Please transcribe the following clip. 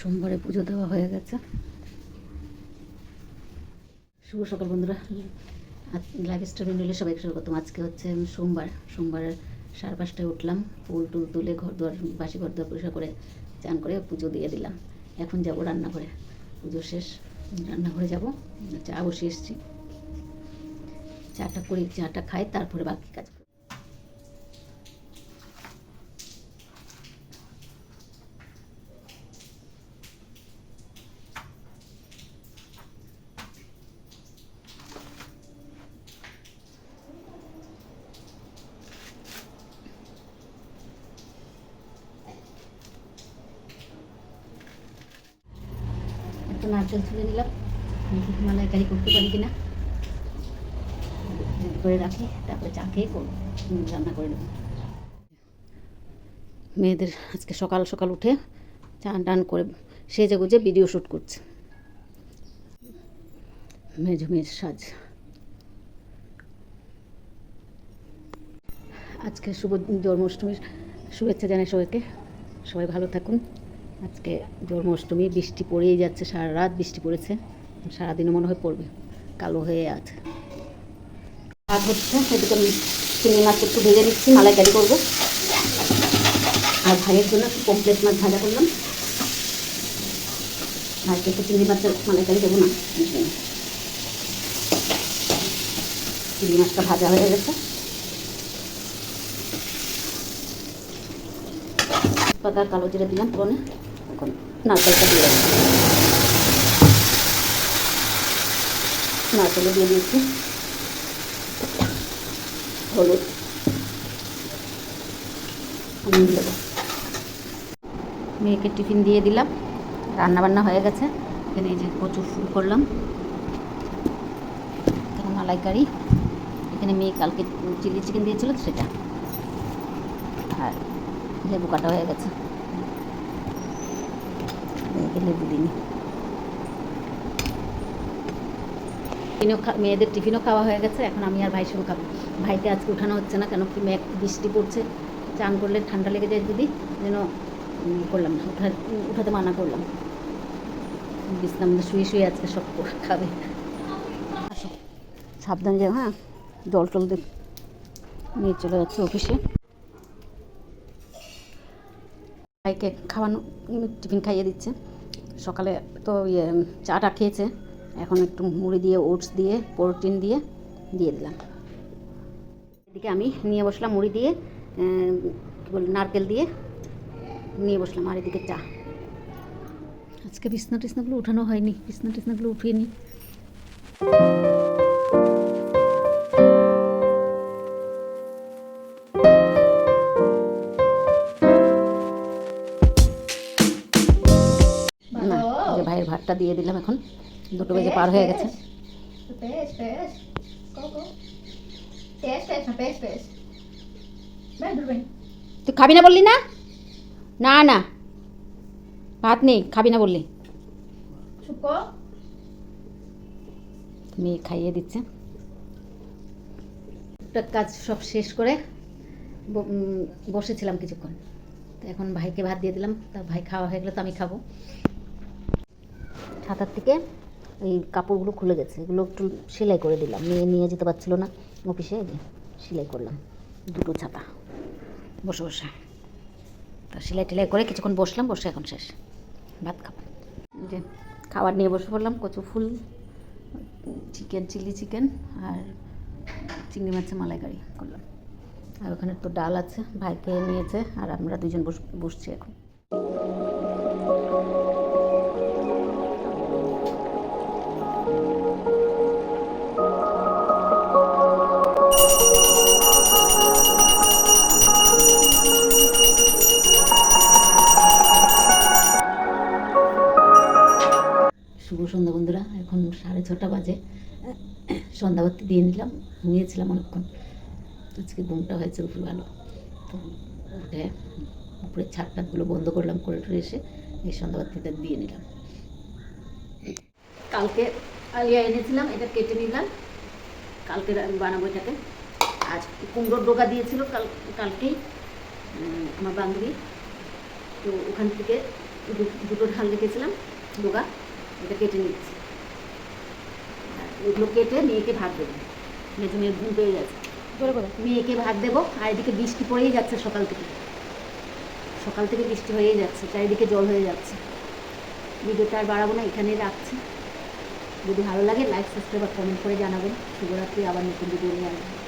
সোমবারে পুজো দেওয়া হয়ে গেছে। শুভ সকাল বন্ধুরা, লাইফস্টাইল মিলে সবাইকে স্বাগতম। আজকে হচ্ছে সোমবারের 5:30টায় উঠলাম, ফুল টুল তুলে ঘর বাসি ঘর দুয়ার পরিষ্কার করে চান করে পুজো দিয়ে দিলাম। এখন যাব রান্নাঘরে, পুজো শেষ, রান্নাঘরে যাব। চা বসিয়ে এসেছি, চাটা খাই, তারপরে বাকি কাজ। একটা নারকেল ছুলে নিলাম, মালাইকারি করতে পারি কিনা করে রাখি, তারপরে চা খেয়ে রান্না করে নেব। মেয়েদের আজকে সকাল সকাল উঠে চান টান করে সেজে গুজে ভিডিও শ্যুট করছে। মেয়ের সাজ। আজকে শুভ জন্মাষ্টমীর শুভেচ্ছা জানাই সবাইকে, সবাই ভালো থাকুন। আজকে জন্মাষ্টমী, বৃষ্টি পড়েই যাচ্ছে, সারা রাত বৃষ্টি পড়েছে, সারাদিনও মনে হয় পড়বে, কালো হয়ে আছে। ভাত হচ্ছে, এদিকে আমি চিংড়ি মাছ একটু ভেজে নিচ্ছি, মালাইকারি করবো। আর ভাইয়ের জন্য একটু পমফ্রেট মাছ ভাজা করলাম। ভাইকে একটু চিংড়ি মাছের মালাইকারি দেবো না, চিংড়ি মাছটা ভাজা হয়ে গেছে। পাতা কালো জিরে দিলাম ফোড়নে, এখন নারকেলটা দিয়ে দেবো। নারকেলও দিয়ে দিয়েছি, হলুদ দেবো। মেয়েকে টিফিন দিয়ে দিলাম, রান্নাবান্না হয়ে গেছে। এখানে এই যে কচুর ফুল করলাম, এখানে মালাইকারি, এখানে মেয়ে কালকে চিলি চিকেন দিয়েছিল সেটা, আর লেবু কাটা হয়ে গেছে, মেয়েকে লেবু দিইনি। মেয়েদের টিফিনও খাওয়া হয়ে গেছে, এখন আমি আর ভাইয়ের সঙ্গে খাবো। ভাইকে আজকে উঠানো হচ্ছে না, কেন কি বৃষ্টি পড়ছে, চান করলে ঠান্ডা লেগে যায় যদি, যেন করলাম না, উঠাতে মানা করলাম। বিছনার মধ্যে শুয়ে শুয়ে আজকে সব খাবে। সাবধানে যাও, হ্যাঁ, জল টল দিয়ে নিয়ে চলে যাচ্ছে অফিসে। ভাইকে খাওয়ানো, টিফিন খাইয়ে দিচ্ছে। সকালে তো চাটা খেয়েছে, এখন একটু মুড়ি দিয়ে, ওটস দিয়ে, প্রোটিন দিয়ে দিলাম। এদিকে আমি নিয়ে বসলাম মুড়ি দিয়ে, কী বল, নারকেল দিয়ে নিয়ে বসলাম। আর এদিকে চা। আজকে বিছনাগুলো উঠানো হয়নি, বিছনাগুলো উঠিয়ে নিই। না, যে ভাইয়ের ভাতটা দিয়ে দিলাম, এখন 2 বাজে পার হয়ে গেছে। তুই খাবি না বললি না? না না, ভাত নেই, খাবি না বললি। মেয়ে খাইয়ে দিচ্ছে। কাজ সব শেষ করে বসেছিলাম কিছুক্ষণ, তো এখন ভাইকে ভাত দিয়ে দিলাম। তা ভাই খাওয়া হয়ে গেলে তো আমি খাবো। ছাতার থেকে এই কাপড়গুলো খুলে গেছে, এগুলো একটু সেলাই করে দিলাম। মেয়ে নিয়ে যেতে পারছিল না অফিসে, সেলাই করলাম 2 ছাতা বসে বসে। তা সেলাই করে কিছুক্ষণ বসলাম, বসে এখন শেষ, ভাত খাবো। যে খাবার নিয়ে বসে পড়লাম, কচু ফুল, চিকেন, চিলি চিকেন আর চিংড়ি মাছের মালাইকারি করলাম। আর ওখানে তো ডাল আছে, ভাই খেয়ে নিয়েছে, আর আমরা 2জন বসছি এখন। শুভ সন্ধ্যা বন্ধুরা, এখন 6:30 বাজে। সন্ধ্যাবাতি দিয়ে নিলাম, ঘুমিয়েছিলাম অনেকক্ষণ, আজকে ঘুমটা হয়েছে খুব ভালো। তো উঠে উপরের ছাদগুলো বন্ধ করলাম, করে এসে এই সন্ধ্যাবাতিটা দিয়ে নিলাম। কালকে আলিয়া এনেছিলাম, এটা কেটে নিলাম, কালকে আমি বানাবো এটাকে। আজ কুমড়োর ডোকা দিয়েছিল কালকেই আমার বান্ধবী, তো ওখান থেকে দুটো ঢাল রেখেছিলাম ডোগা, এটা কেটে নিচ্ছি। এগুলো কেটে মেয়েকে ভাত দেবো, মেজো মেয়ের ঘুম পেয়ে গেছে, মেয়েকে ভাত দেবো। আর এদিকে বৃষ্টি পড়েই যাচ্ছে সকাল থেকে বৃষ্টি হয়েই যাচ্ছে, চারিদিকে জল হয়ে যাচ্ছে। ভিডিওটা আর বাড়াবো না, এখানেই রাখছি। যদি ভালো লাগে লাইক, সাবস্ক্রাইব আর কমেন্ট করে জানাবেন। শুভরাত্রি, আবার নতুন ভিডিও নিয়ে আসবেন।